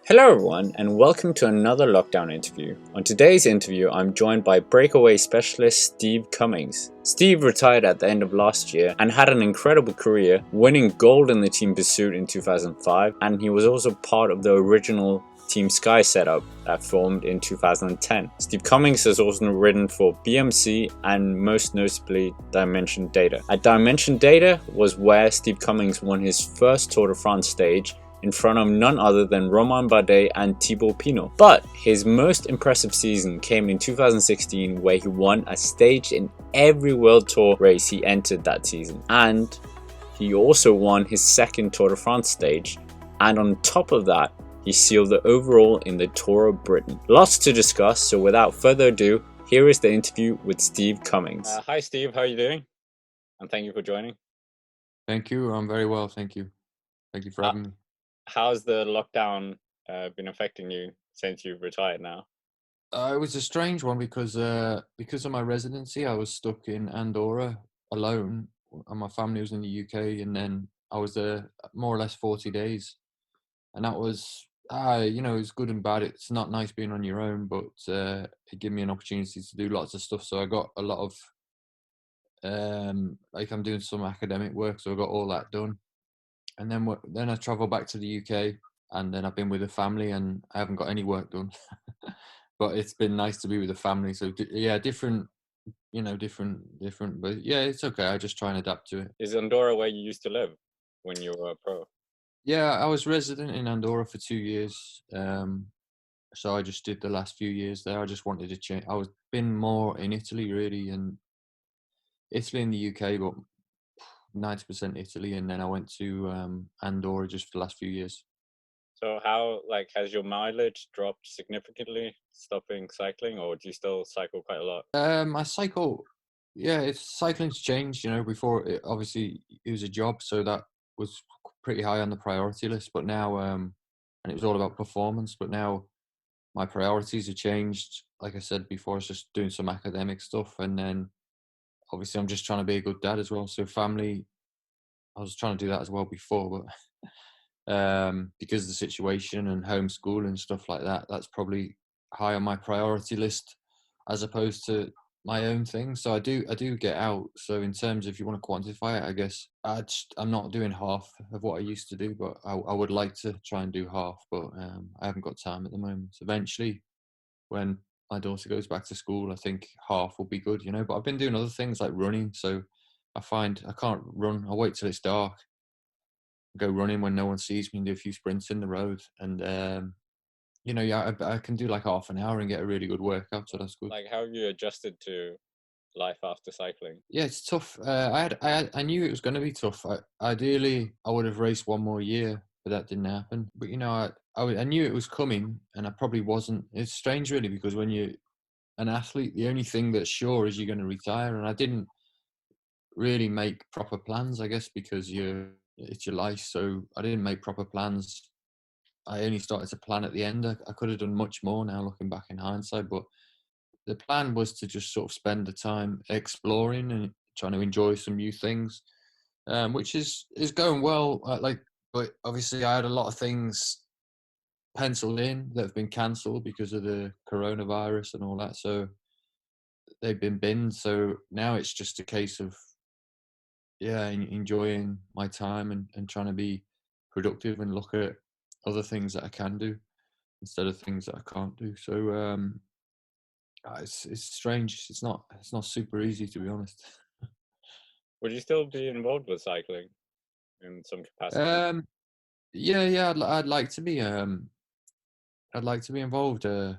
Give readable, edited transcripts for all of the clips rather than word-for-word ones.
Hello everyone and welcome to another lockdown interview. On today's interview I'm joined by breakaway specialist Steve Cummings. Steve retired at the end of last year and had an incredible career, winning gold in the Team Pursuit in 2005, and he was also part of the original Team Sky setup that formed in 2010. Steve Cummings has also ridden for BMC and most notably Dimension Data. At Dimension Data was where Steve Cummings won his first Tour de France stage in front of none other than Romain Bardet and Thibaut Pinot. But his most impressive season came in 2016, where he won a stage in every World Tour race he entered that season. And he also won his second Tour de France stage, and on top of that, he sealed the overall in the Tour of Britain. Lots to discuss, so without further ado, here is the interview with Steve Cummings. Hi Steve, how are you doing? And thank you for joining. Thank you. I'm very well. Thank you. Thank you for having me. How's the lockdown been affecting you since you've retired now? It was a strange one because of my residency, I was stuck in Andorra alone, and my family was in the UK, and then I was there more or less 40 days, and that was it was good and bad. It's not nice being on your own, but it gave me an opportunity to do lots of stuff. So I got a lot of like I'm doing some academic work, so I got all that done. And then I travelled back to the UK, and then I've been with the family, and I haven't got any work done. But it's been nice to be with the family. So yeah, different, different. But yeah, it's okay. I just try and adapt to it. Is Andorra where you used to live when you were a pro? Yeah, I was resident in Andorra for 2 years. So I just did the last few years there. I just wanted to change. I was been more in Italy really, and Italy and the UK, but 90% Italy, and then I went to Andorra just for the last few years. So how has your mileage dropped significantly stopping cycling, or do you still cycle quite a lot? I cycle. Yeah, it's cycling's changed. Before obviously it was a job, so that was pretty high on the priority list. But now, and it was all about performance. But now my priorities have changed. Like I said before, it's just doing some academic stuff, and then obviously I'm just trying to be a good dad as well. So family, I was trying to do that as well before, but because of the situation and homeschool and stuff like that, that's probably high on my priority list as opposed to my own thing. So I do get out. So in terms of if you want to quantify it, I guess I'm not doing half of what I used to do, but I would like to try and do half, but I haven't got time at the moment. So eventually, when my daughter goes back to school, I think half will be good. But I've been doing other things like running, so I find I can't run. I wait till it's dark, go running when no one sees me, and do a few sprints in the road. And yeah, I can do like half an hour and get a really good workout, so that's good. Like, how have you adjusted to life after cycling? Yeah, it's tough. I knew it was going to be tough. Ideally, I would have raced one more year, but that didn't happen. But I knew it was coming, and I probably wasn't. It's strange, really, because when you're an athlete, the only thing that's sure is you're going to retire, and I didn't really make proper plans, I guess, because it's your life. So I didn't make proper plans. I only started to plan at the end. I could have done much more now, looking back in hindsight, but the plan was to just sort of spend the time exploring and trying to enjoy some new things, which is going well. But obviously, I had a lot of things penciled in that have been cancelled because of the coronavirus and all that. So they've been binned. So now it's just a case of enjoying my time and trying to be productive and look at other things that I can do instead of things that I can't do. So it's strange. It's not super easy, to be honest. Would you still be involved with cycling in some capacity? Um, yeah. I'd like to be. I'd like to be involved. I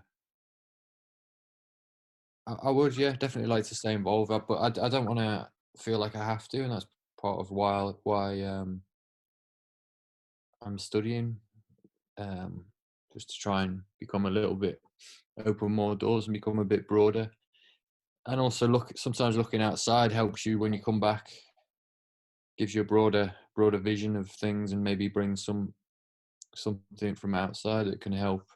would, yeah, definitely like to stay involved. But I don't want to feel like I have to, and that's part of why I'm studying. Um, just to try and become a little bit open more doors and become a bit broader. And also sometimes looking outside helps you when you come back, gives you a broader vision of things, and maybe bring something from outside that can help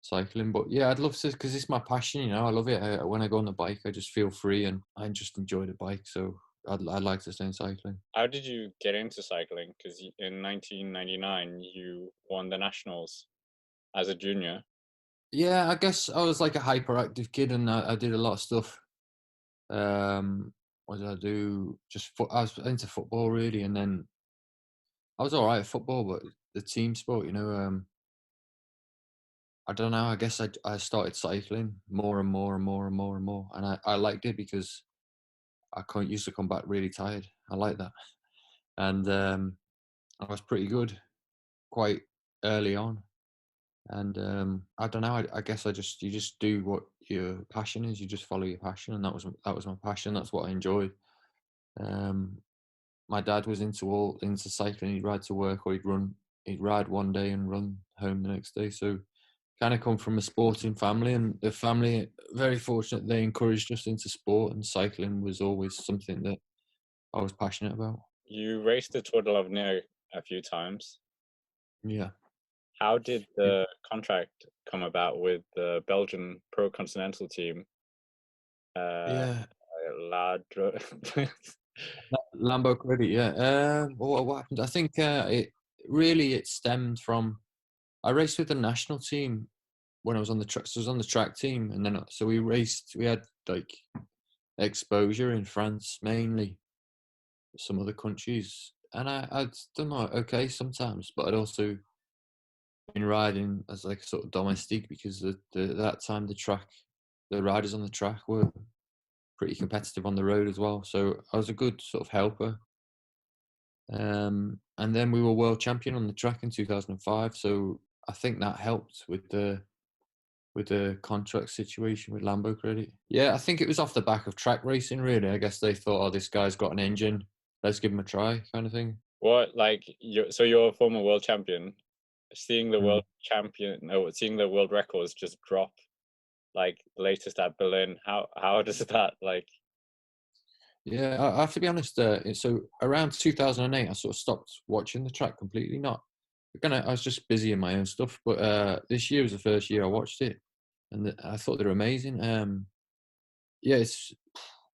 cycling. But yeah, I'd love to, because it's my passion. I love it. When I go on the bike, I just feel free and I just enjoy the bike. So I'd like to stay in cycling. How did you get into cycling? Because in 1999 you won the nationals. as a junior? Yeah, I guess I was like a hyperactive kid, and I did a lot of stuff. What did I do? I was into football really, and then I was all right at football, but the team sport, I don't know. I guess I started cycling more and more and more and more and more, and I liked it because used to come back really tired. I like that, and I was pretty good quite early on. And I don't know. I guess you just do what your passion is. You just follow your passion, and that was my passion. That's what I enjoyed. Um, my dad was into cycling. He'd ride to work, or He'd ride one day and run home the next day. So kind of come from a sporting family, and the family very fortunate they encouraged us into sport, and cycling was always something that I was passionate about. You raced the Tour de l'Avenir a few times. Yeah, How did yeah, the contract come about with the Belgian Pro Continental team? Uh, yeah. Ladro. Lambo credit, yeah. What happened? I think it stemmed from I raced with the national team when I was on the track. So I was on the track team, and then so we raced. We had like exposure in France mainly, some other countries, and I'd done okay sometimes, but I'd also been riding as like sort of domestique because that time the riders on the track were pretty competitive on the road as well. So I was a good sort of helper. And then we were world champion on the track in 2005. So I think that helped with the contract situation with Lambo credit. Yeah, I think it was off the back of track racing. Really, I guess they thought, oh, this guy's got an engine. Let's give him a try, kind of thing. What, like, so you're a former world champion. Seeing the Mm. world champion, no, seeing the world records just drop, like latest at Berlin. How does that like? Yeah, I have to be honest. So around 2008, I sort of stopped watching the track completely. Not I was just busy in my own stuff. But this year was the first year I watched it, and I thought they were amazing. Yeah,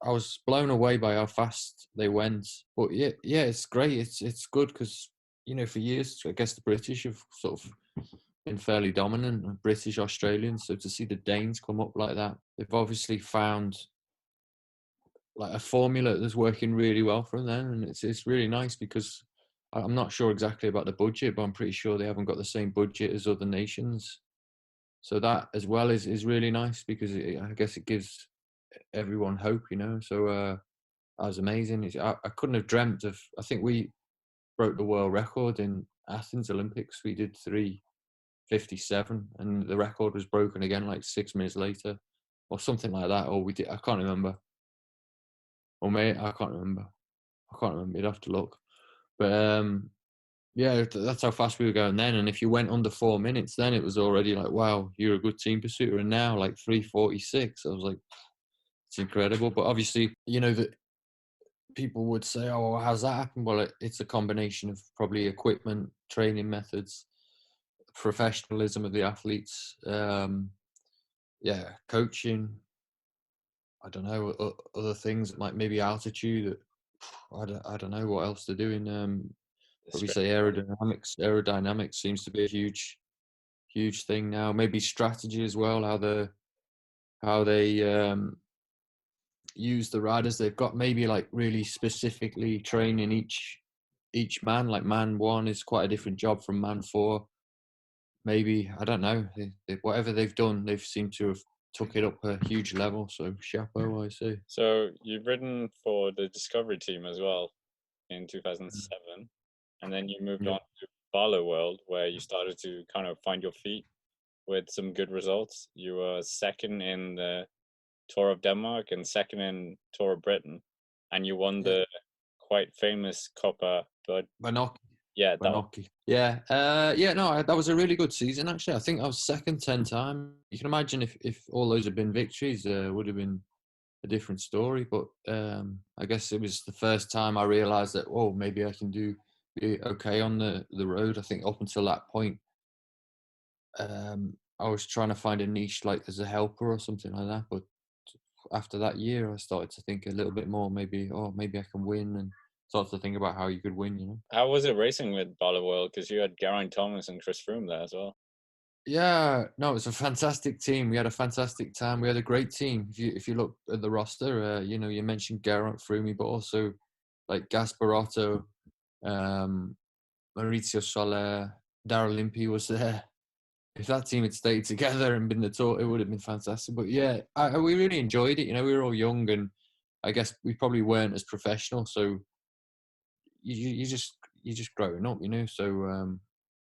I was blown away by how fast they went. But yeah, it's great. It's good because for years I guess the British have sort of been fairly dominant, British Australians. So to see the Danes come up like that, they've obviously found like a formula that's working really well for them, and it's really nice because I'm not sure exactly about the budget, but I'm pretty sure they haven't got the same budget as other nations. So that as well is really nice because I guess it gives everyone hope. So that was amazing. I couldn't have dreamt of. I think we broke the world record in Athens Olympics. We did 3:57, and the record was broken again like 6 minutes later, or something like that. Or we did. I can't remember. Or mate, I can't remember. I can't remember. You'd have to look. But yeah, that's how fast we were going then. And if you went under 4 minutes, then it was already like, wow, you're a good team pursuiter. And now, like 3:46, I was like, it's incredible. But obviously, that people would say, oh, well, how's that happen? Well, it's a combination of probably equipment, training methods, professionalism of the athletes, yeah, coaching. I don't know, other things like maybe altitude. I don't know what else they're doing. Probably say aerodynamics. Aerodynamics seems to be a huge thing now. Maybe strategy as well. How they use the riders they've got. Maybe like really specifically training each man. Like man one is quite a different job from man four. Maybe I don't know. Whatever they've done, they've seemed to have took it up a huge level. So chapeau, I say. So you've ridden for the Discovery team as well in Mm. 2007, and then you moved Yeah. on to Barlow World, where you started to kind of find your feet with some good results. You were second in the Tour of Denmark and second in Tour of Britain, and you won Yeah. the quite famous Coppa. But Banoki. yeah, that was Banoki. Yeah. Yeah. No, that was a really good season. Actually, I think I was second 10 times. You can imagine if all those had been victories, would have been a different story. But I guess it was the first time I realised that maybe I can be okay on the road. I think up until that point, I was trying to find a niche like as a helper or something like that. But after that year, I started to think a little bit more. Maybe I can win, and started to think about how you could win. how was it racing with Barlow World? Because you had Geraint Thomas and Chris Froome there as well. Yeah, no, it was a fantastic team. We had a fantastic time. We had a great team. If you look at the roster, you mentioned Geraint Froome, but also like Gasparotto, um, Maurizio Soler, Daryl Impey was there. If that team had stayed together and been the tour, it would have been fantastic. But yeah, we really enjoyed it. We were all young, and I guess we probably weren't as professional. So you just growing up. So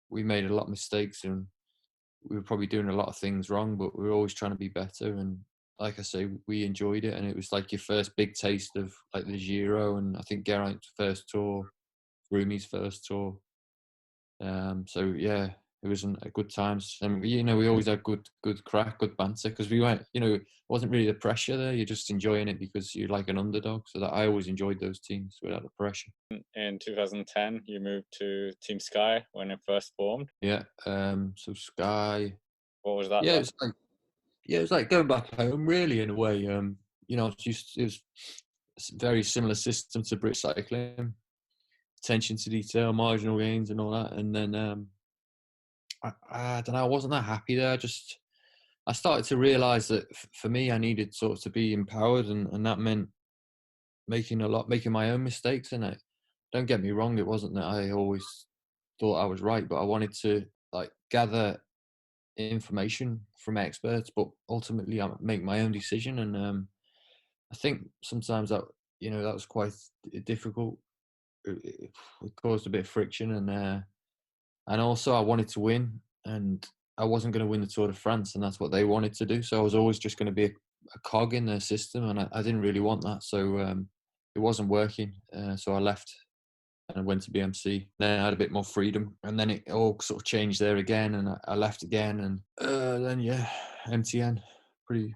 we made a lot of mistakes, and we were probably doing a lot of things wrong, but we were always trying to be better. And like I say, we enjoyed it, and it was like your first big taste of like the Giro, and I think Geraint's first tour, Rumi's first tour. So yeah, it was a good times, and we always had good crack, good banter, because we weren't, it wasn't really the pressure there. You're just enjoying it because you're like an underdog. So that I always enjoyed those teams without the pressure. In 2010, you moved to Team Sky when it first formed. Yeah. So Sky. What was that Yeah, like? it was like going back home, really, in a way. It was a very similar system to British cycling, attention to detail, marginal gains, and all that. And then I don't know, I wasn't that happy there. I started to realise that for me, I needed sort of to be empowered, and that meant making my own mistakes. And don't get me wrong, it wasn't that I always thought I was right, but I wanted to like gather information from experts, but ultimately I make my own decision. And I think sometimes that was quite difficult. It caused a bit of friction, and also I wanted to win, and I wasn't going to win the Tour de France, and that's what they wanted to do. So I was always just going to be a cog in their system, and I didn't really want that. So it wasn't working. So I left and I went to BMC. Then I had a bit more freedom, and then it all sort of changed there again, and I left again, and then yeah, MTN, pretty.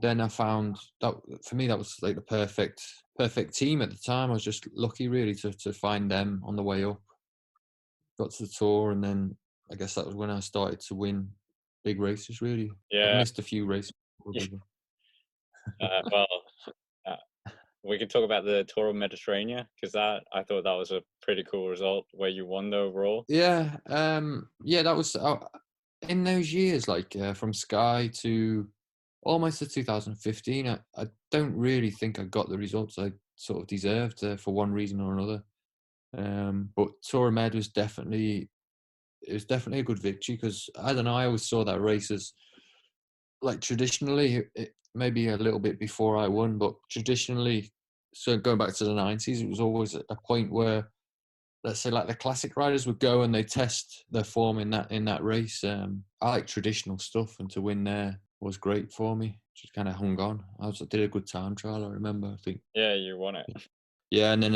Then I found that for me that was like the perfect team at the time. I was just lucky really to find them on the way up. Got to the tour, and then I guess that was when I started to win big races. Really, I've Yeah. missed a few races. Well, uh, we could talk about the Tour of Mediterranean, because that I thought that was a pretty cool result where you won the overall. Yeah, that was in those years, like from Sky to almost to 2015. I don't really think I got the results I sort of deserved for one reason or another. But Sora Meadows was definitely a good victory, because I don't know. I always saw that race as like traditionally, maybe a little bit before I won, but traditionally, so going back to the 90s, it was always a point where, let's say, like the classic riders would go and they test their form in that race. I like traditional stuff, and to win there was great for me. Just kind of hung on. Did a good time trial. I remember. I think. Yeah, you won it. Yeah, and then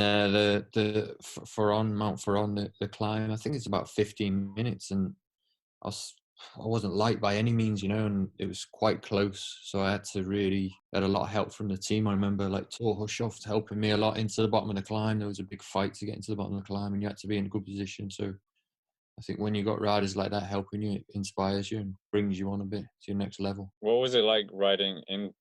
Mount Ferron, the climb. I think it's about 15 minutes, and I was I wasn't light by any means, and it was quite close. So I had a lot of help from the team. I remember like Tor Hushoff helping me a lot into the bottom of the climb. There was a big fight to get into the bottom of the climb, and you had to be in a good position. So I think when you got riders like that helping you, it inspires you and brings you on a bit to your next level. What was it like riding in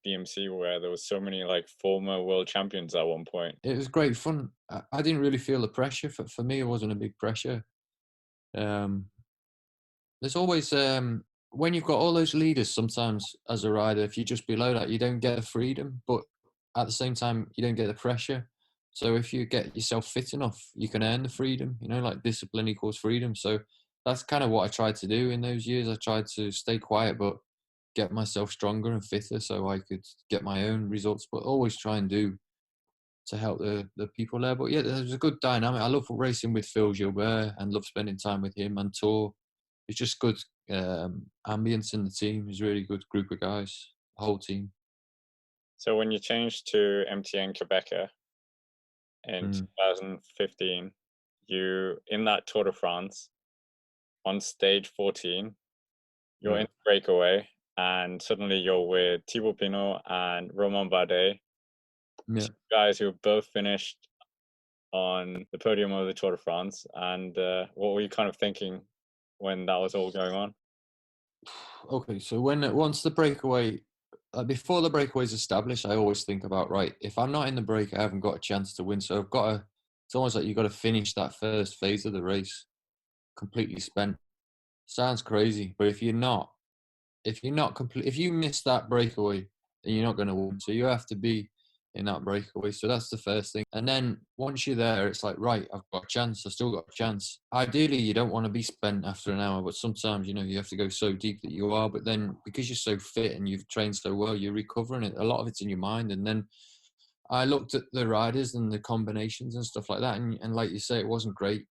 BMC where there was so many like former world champions at one point? It was great fun. I didn't really feel the pressure. For me, it wasn't a big pressure. Um, There's always when you've got all those leaders. Sometimes as a rider, if you're just below that, you don't get the freedom, but at the same time, you don't get the pressure. So if you get yourself fit enough, you can earn the freedom. Like discipline equals freedom. So that's kind of what I tried to do in those years. I tried to stay quiet, but get myself stronger and fitter so I could get my own results. But always try and do to help the people there. But yeah, there's a good dynamic. I love racing with Phil Gilbert and love spending time with him and Tor. It's just good ambience in the team. It's a really good group of guys, the whole team. So when you changed to MTN Quebecer in Mm, 2015, you in that Tour de France on stage 14, you're yeah, in breakaway, and suddenly you're with Thibaut Pinot and Romain Bardet, yeah. two guys who both finished on the podium of the Tour de France. And what were you kind of thinking when that was all going on? Okay, so once the breakaway, before the breakaway is established, I always think about, right, if I'm not in the break, I haven't got a chance to win. So I've got to. It's almost like you've got to finish that first phase of the race completely spent. Sounds crazy, but if you miss that breakaway, then you're not going to win. So you have to be in that breakaway. So that's the first thing. And then once you're there, it's like, right, I've got a chance. I've still got a chance. Ideally, you don't want to be spent after an hour, but sometimes, you have to go so deep that you are. But then because you're so fit and you've trained so well, you're recovering it. A lot of it's in your mind. And then I looked at the riders and the combinations and stuff like that. And like you say, it wasn't great.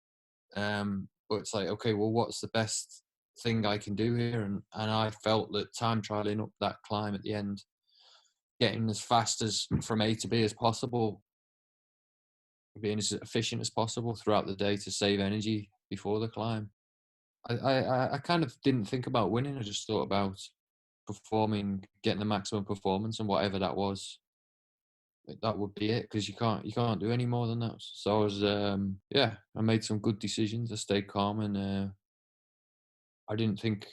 But it's like, okay, well, what's the best thing I can do here? And I felt that time trialing up that climb at the end, getting as fast as from A to B as possible, being as efficient as possible throughout the day to save energy before the climb. I kind of didn't think about winning. I just thought about performing, getting the maximum performance, and whatever that was, that would be it. Because you can't do any more than that. So I was, I made some good decisions. I stayed calm, and I didn't think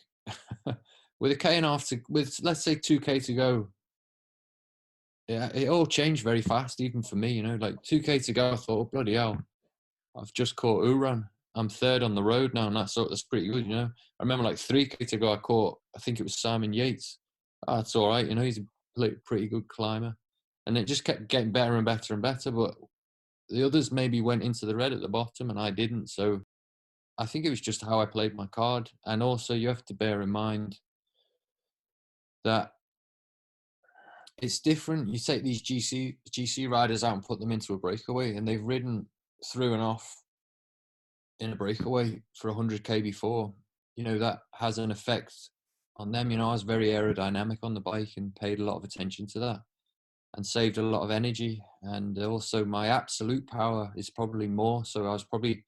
with a K and a half with let's say 2K to go. Yeah, it all changed very fast, even for me. Like 2K to go, I thought, oh, bloody hell, I've just caught Uran. I'm third on the road now, and that's pretty good. I remember like 3K to go, I think it was Simon Yates. Oh, that's all right. He's a pretty good climber, and it just kept getting better and better and better. But the others maybe went into the red at the bottom, and I didn't. So I think it was just how I played my card, and also you have to bear in mind that it's different. You take these GC riders out and put them into a breakaway, and they've ridden through and off in a breakaway for 100K before. That has an effect on them. I was very aerodynamic on the bike and paid a lot of attention to that and saved a lot of energy. And also my absolute power is probably more. So I was probably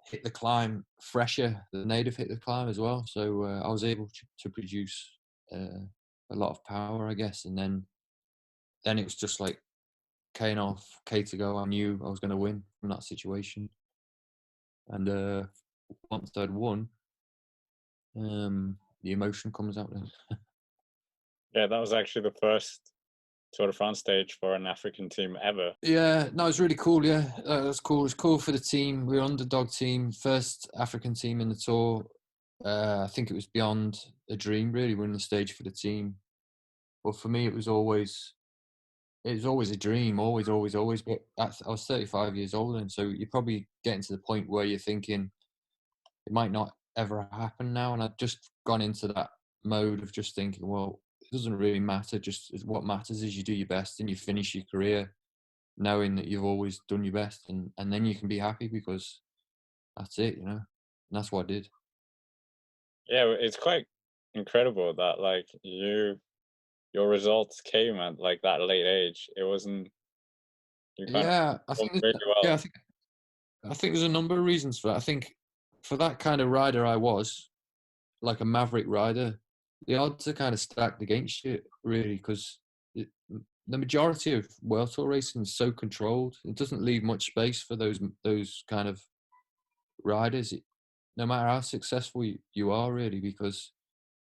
hit the climb fresher than they'd have hit the climb as well. So I was able to produce a lot of power, I guess. And then it was just like K and off, K to go. I knew I was going to win from that situation. And once I'd won, the emotion comes out then. Yeah, that was actually the first Tour de France stage for an African team ever. Yeah, no, it was really cool. Yeah, it was cool. It was cool for the team. We were underdog team, first African team in the Tour. I think it was beyond a dream, really, winning the stage for the team. But for me, it was always a dream, always, always, always. But I was 35 years old, and so you're probably getting to the point where you're thinking it might not ever happen now. And I've just gone into that mode of just thinking, well, it doesn't really matter. Just what matters is you do your best and you finish your career knowing that you've always done your best, and then you can be happy because that's it, and that's what I did. Yeah, it's quite incredible that like your results came at like that late age. It wasn't you kind of Yeah, performed really well. I think there's a number of reasons for that. I think for that kind of rider I was, like a Maverick rider, the odds are kind of stacked against you, really, because the majority of World Tour racing is so controlled. It doesn't leave much space for those kind of riders, no matter how successful you are, really, because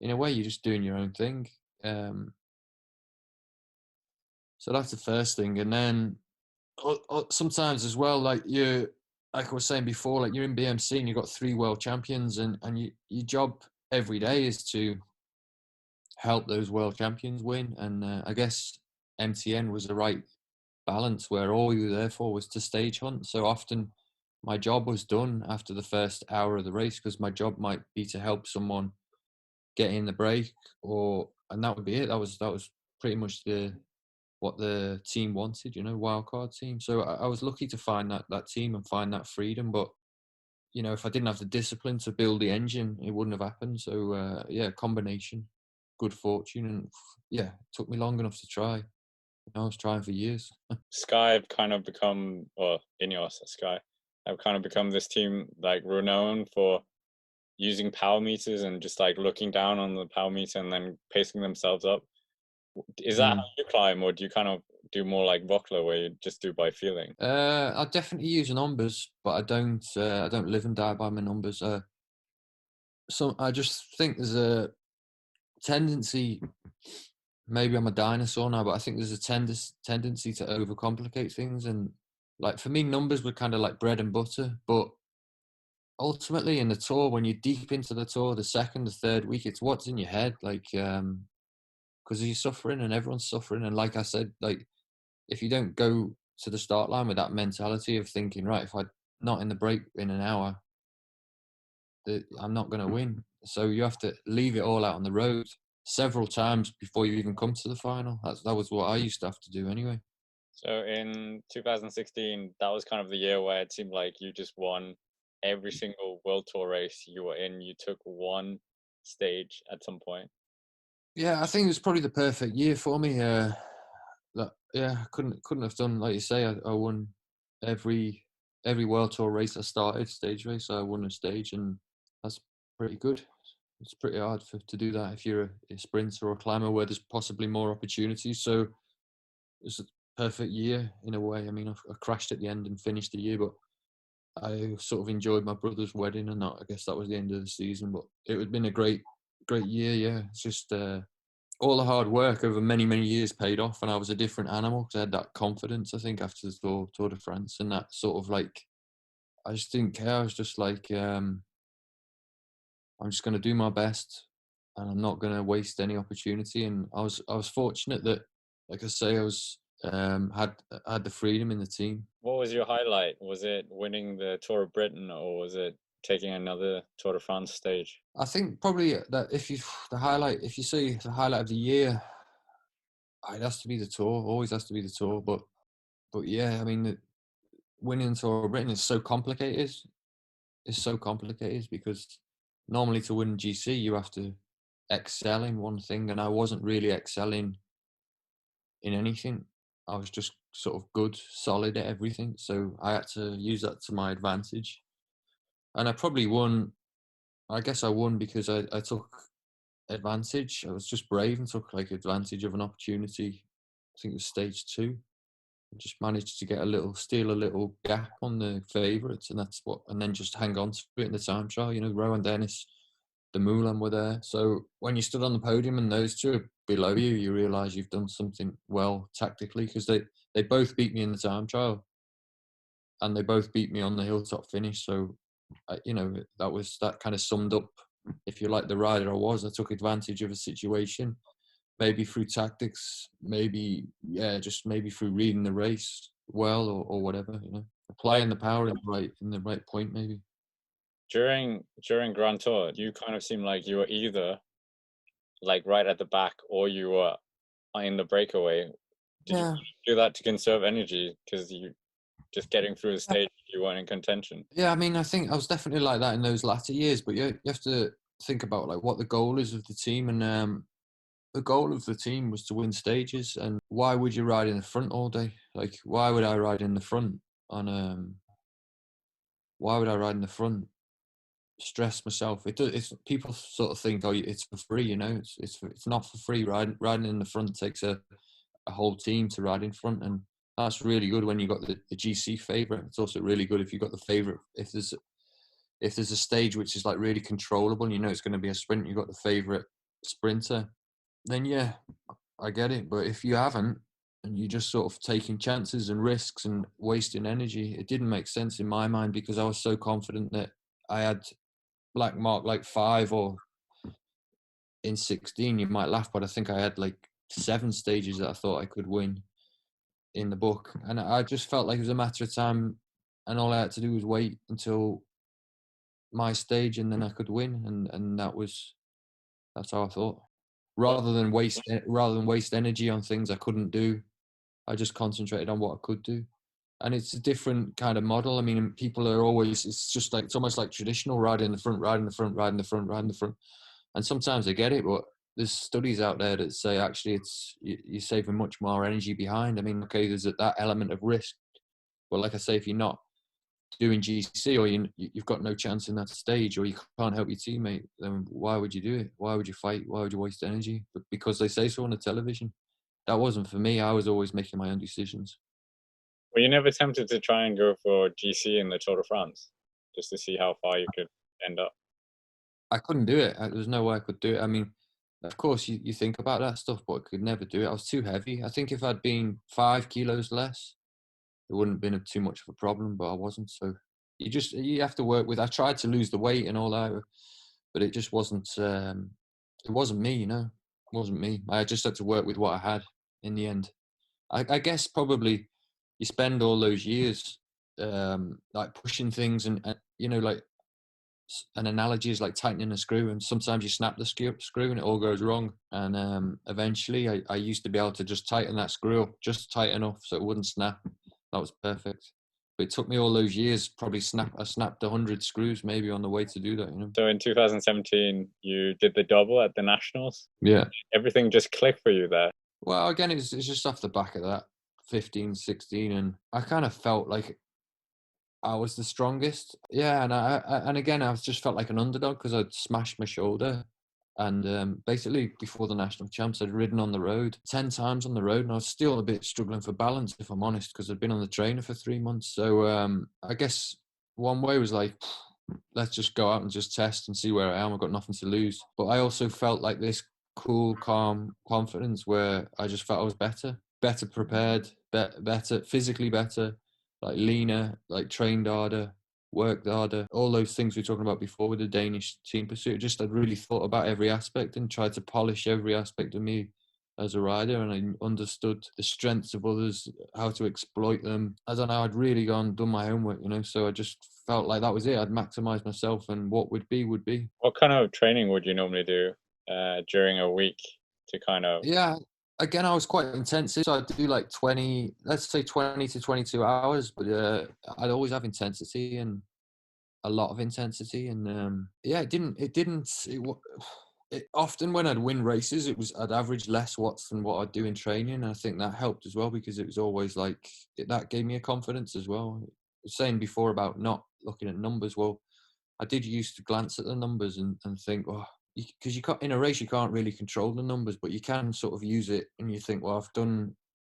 in a way you're just doing your own thing. Um, so that's the first thing, and then sometimes as well, like I was saying before, like you're in BMC and you've got 3 world champions, and your job every day is to help those world champions win. And I guess MTN was the right balance where all you were there for was to stage hunt. So often my job was done after the first hour of the race because my job might be to help someone get in the break, and that would be it. That was pretty much what the team wanted, wildcard team. So I was lucky to find that team and find that freedom. But if I didn't have the discipline to build the engine, it wouldn't have happened. So combination, good fortune, and yeah, it took me long enough to try. I was trying for years. Sky have kind of become, or Ineos Sky have kind of become this team like renowned for using power meters and just like looking down on the power meter and then pacing themselves up. Is that how Mm. you climb, or do you kind of do more like Vokla where you just do by feeling? I definitely use numbers, but I don't. I don't live and die by my numbers. So I just think there's a tendency. Maybe I'm a dinosaur now, but I think there's a tendency to overcomplicate things. And like for me, numbers were kind of like bread and butter. But ultimately in the tour, when you're deep into the tour, the second, the third week, it's what's in your head, like, because you're suffering and everyone's suffering. And like I said, like, if you don't go to the start line with that mentality of thinking, right, if I'm not in the break in an hour, I'm not going to win. So you have to leave it all out on the road several times before you even come to the final. That was what I used to have to do anyway. So in 2016, that was kind of the year where it seemed like you just won every single World Tour race you were in. You took one stage at some point. Yeah, I think it was probably the perfect year for me. Yeah, I couldn't have done like you say. I won every World Tour race I started, stage race. I won a stage, and that's pretty good. It's pretty hard to do that if you're a sprinter or a climber where there's possibly more opportunities. So it's a perfect year in a way. I mean, I crashed at the end and finished the year, but I sort of enjoyed my brother's wedding, and that, I guess that was the end of the season. But it had been a great year. Yeah, it's just all the hard work over many years paid off, and I was a different animal because I had that confidence. I think after the Tour de France, and that sort of like, I just didn't care. I was just like, I'm just going to do my best, and I'm not going to waste any opportunity. And I was fortunate that, like I say, I was had the freedom in the team. What was your highlight? Was it winning the Tour of Britain, or was it taking another Tour de France stage? I think probably that if you see the highlight of the year, it has to be the Tour. Always has to be the Tour. But yeah, I mean, winning the Tour of Britain is so complicated. It's so complicated because normally to win GC you have to excel in one thing, and I wasn't really excelling in anything. I was just sort of good, solid at everything. So I had to use that to my advantage, and I probably won. I guess I won because I took advantage. I was just brave and took like advantage of an opportunity. I think it was stage two. I just managed to get steal a little gap on the favourites, and and then just hang on to it in the time trial. You know, Rowan Dennis, the Moulin were there. So when you stood on the podium and those two are below you, you realise you've done something well tactically, because they both beat me in the time trial, and they both beat me on the hilltop finish. So, that kind of summed up, if you like, the rider I was. I took advantage of a situation, maybe through tactics, maybe, yeah, just maybe through reading the race well, or whatever, applying the power in the right point, maybe. During Grand Tour, you kind of seemed like you were either like right at the back or you were in the breakaway. Did you Yeah. do that to conserve energy because you just getting through the stage you weren't in contention? Yeah, I mean, I think I was definitely like that in those latter years, but you have to think about like what the goal is of the team, and the goal of the team was to win stages. And why would you ride in the front all day? Like, why would I ride in the front on why would I ride in the front? Stress myself. It's people sort of think, oh, it's for free, it's not for free. Riding in the front takes a whole team to ride in front, and that's really good when you got the GC favorite. It's also really good if you got the favorite. If there's a stage which is like really controllable, and it's going to be a sprint, you got the favorite sprinter, then yeah, I get it. But if you haven't, and you're just sort of taking chances and risks and wasting energy, it didn't make sense in my mind, because I was so confident that I had black mark like 5, or in 16 you might laugh, but I think I had like 7 stages that I thought I could win in the book, and I just felt like it was a matter of time, and all I had to do was wait until my stage, and then I could win, and that's how I thought. What Rather than waste energy on things I couldn't do, I just concentrated on what I could do. And it's a different kind of model. I mean, people are always, it's just like, it's almost like traditional: ride in the front, ride in the front, ride in the front, ride in the front. And sometimes I get it, but there's studies out there that say actually you're saving much more energy behind. I mean, okay, there's that element of risk, but like I say, if you're not doing GC, or you've got no chance in that stage, or you can't help your teammate, then why would you do it? Why would you fight? Why would you waste energy? But because they say so on the television. That wasn't for me. I was always making my own decisions. were you never tempted to try and go for GC in the Tour de France just to see how far you could end up? I couldn't do it. There was no way I could do it. I mean, of course, you think about that stuff, but I could never do it. I was too heavy. I think if I'd been 5 kilos less, it wouldn't have been too much of a problem, but I wasn't. So you have to work with. I tried to lose the weight and all that, but it just wasn't. It wasn't me, you know. It wasn't me. I just had to work with what I had in the end. I guess probably you spend all those years like pushing things and you know, like an analogy is like tightening a screw, and sometimes you snap the screw and it all goes wrong. And eventually I used to be able to just tighten that screw up just tight enough so it wouldn't snap. That was perfect. But it took me all those years, probably I snapped 100 screws maybe on the way to do that, you know. So in 2017, you did the double at the Nationals. Yeah. Everything just clicked for you there. Well, again, it's just off the back of that 15, 16, and I kind of felt like I was the strongest. Yeah, and again, I just felt like an underdog because I'd smashed my shoulder. And basically, before the national champs, I'd ridden on the road 10 times on the road, and I was still a bit struggling for balance, if I'm honest, because I'd been on the trainer for 3 months. So I guess one way was like, let's just go out and just test and see where I am. I've got nothing to lose. But I also felt like this cool, calm confidence where I just felt I was better prepared, better, physically better, like leaner, like trained harder, worked harder, all those things we were talking about before with the Danish team pursuit. Just I'd really thought about every aspect and tried to polish every aspect of me as a rider, and I understood the strengths of others, how to exploit them. I don't know, I'd really done my homework, you know, so I just felt like that was it. I'd maximised myself, and what would be would be. What kind of training would you normally do during a week to kind of? Yeah, again, I was quite intensive, so I'd do like 20, let's say 20 to 22 hours, but I'd always have intensity and a lot of intensity. And yeah, it often when I'd win races, I'd average less watts than what I'd do in training. And I think that helped as well because it was always like, that gave me a confidence as well. I was saying before about not looking at numbers. Well, I did used to glance at the numbers and think, well, because you can't, in a race, you can't really control the numbers, but you can sort of use it. And you think, well,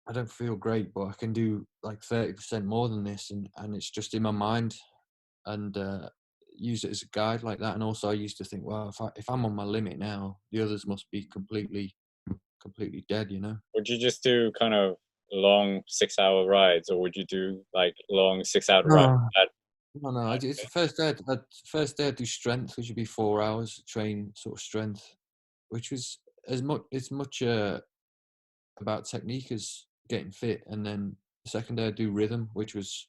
I don't feel great, but I can do like 30% more than this. And it's just in my mind, and use it as a guide like that. And also I used to think, well, if I'm on my limit now, the others must be completely dead, you know. Would you just do kind of long 6 hour rides, or would you do like long 6 hour rides? No, no. It's the first day I'd do strength, which would be 4 hours train sort of strength, which was it's much about technique as getting fit. And then the second day I'd do rhythm, which was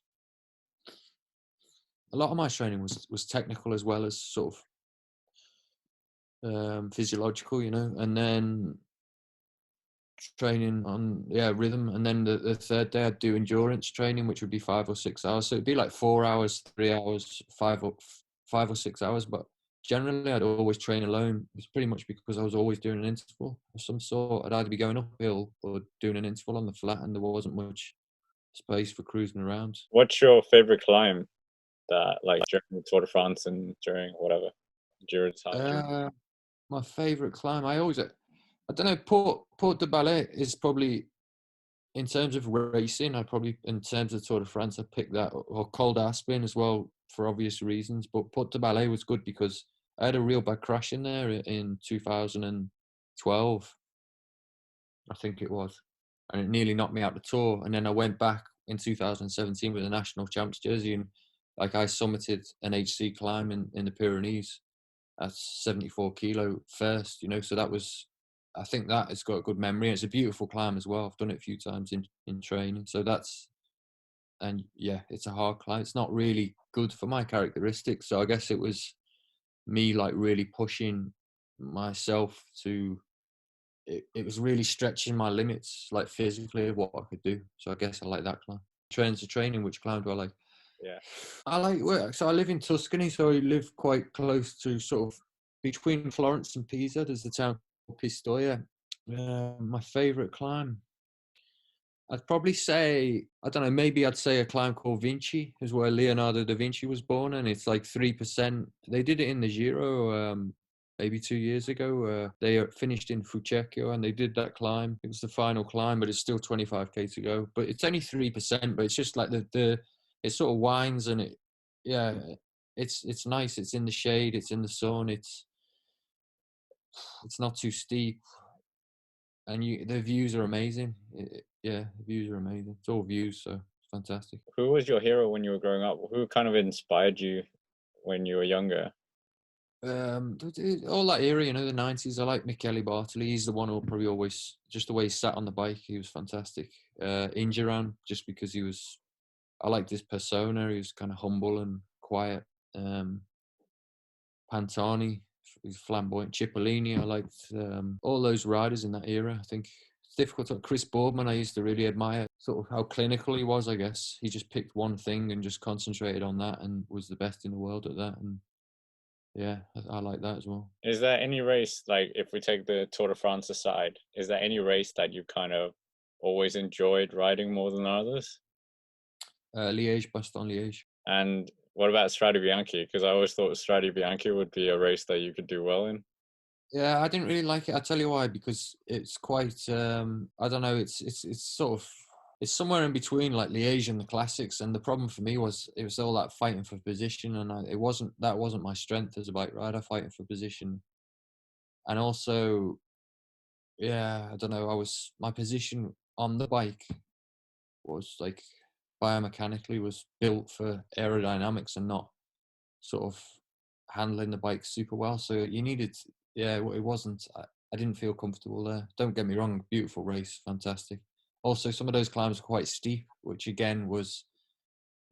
a lot of my training was technical as well as sort of physiological, you know. And then training on rhythm, and then the third day I'd do endurance training, which would be 5 or 6 hours. So it'd be like 4 hours, 3 hours, 5 or 6 hours. But generally I'd always train alone. It's pretty much because I was always doing an interval of some sort. I'd either be going uphill or doing an interval on the flat, and there wasn't much space for cruising around. What's your favorite climb that like during the Tour de France and during whatever endurance time? My favorite climb, I don't know, Port de Ballet is probably, in terms of racing, in terms of Tour de France, I picked that, or Col d'Aspin as well, for obvious reasons. But Port de Ballet was good because I had a real bad crash in there in 2012, I think it was, and it nearly knocked me out the Tour. And then I went back in 2017 with the national champs jersey, and like I summited an HC climb in the Pyrenees at 74 kilo first, you know. So that was, I think that has got a good memory. It's a beautiful climb as well. I've done it a few times in training. So and yeah, it's a hard climb. It's not really good for my characteristics. So I guess it was me like really pushing myself to, it was really stretching my limits, like physically, of what I could do. So I guess I like that climb. Trains to training, which climb do I like? Yeah. I like work. So I live in Tuscany, so I live quite close to sort of between Florence and Pisa. There's the town called Pistoia. My favourite climb, I'd probably say, I don't know, maybe I'd say a climb called Vinci, is where Leonardo da Vinci was born, and it's like 3%. They did it in the Giro maybe 2 years ago. They finished in Fucecchio, and they did that climb. It was the final climb, but it's still 25k to go. But it's only 3%, but it's just like it sort of winds, and yeah, it's nice. It's in the shade, it's in the sun, it's not too steep, and the views are amazing. Yeah, the views are amazing. It's all views, so fantastic. Who was your hero when you were growing up? Who kind of inspired you when you were younger? All that era, you know, the 90s. I like Michele Bartoli. He's the one who'll probably always, just the way he sat on the bike, he was fantastic. Ingeran, just because I liked his persona. He was kind of humble and quiet. Pantani, he's flamboyant. Cipollini, I liked all those riders in that era. I think it's difficult. Chris Boardman, I used to really admire sort of how clinical he was, I guess. He just picked one thing and just concentrated on that and was the best in the world at that. And yeah, I like that as well. Is there any race, like if we take the Tour de France aside, is there any race that you kind of always enjoyed riding more than others? Liège, Bastogne Liège. And what about Strade Bianche? Because I always thought Strade Bianche would be a race that you could do well in. Yeah, I didn't really like it. I'll tell you why. Because it's quite, I don't know. It's sort of, it's somewhere in between like Liège and the classics. And the problem for me was it was all that fighting for position, and that wasn't my strength as a bike rider, fighting for position. And also, yeah, I don't know. My position on the bike was like biomechanically was built for aerodynamics and not sort of handling the bike super well. So you needed, yeah, it wasn't. I didn't feel comfortable there. Don't get me wrong, beautiful race, fantastic. Also, some of those climbs were quite steep, which again was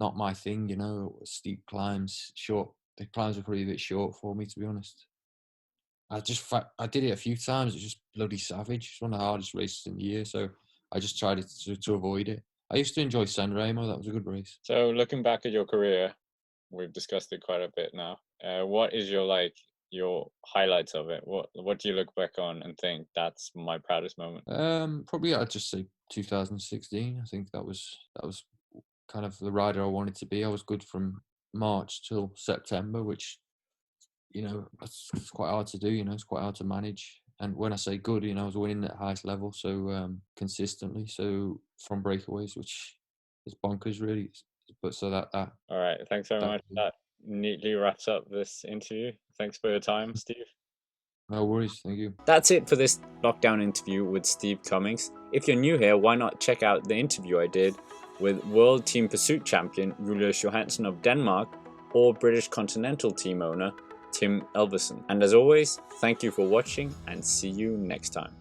not my thing. You know, steep climbs, short. The climbs were probably a bit short for me, to be honest. I did it a few times. It's just bloody savage. It's one of the hardest races in the year, so I just tried to avoid it. I used to enjoy San Remo. That was a good race. So looking back at your career, we've discussed it quite a bit now. What is your highlights of it? What do you look back on and think that's my proudest moment? Probably I'd just say 2016. I think that was kind of the rider I wanted to be. I was good from March till September, which it's quite hard to do. It's quite hard to manage. And when I say good, I was winning at highest level, so consistently. So from breakaways, which is bonkers, really. But so that All right, thanks very much. That neatly wraps up this interview. Thanks for your time, Steve. no worries. Thank you. That's it for this lockdown interview with Steve Cummings. If you're new here, why not check out the interview I did with World Team Pursuit champion Julius Johansson of Denmark or British Continental team owner Tim Elverson. And as always, thank you for watching and see you next time.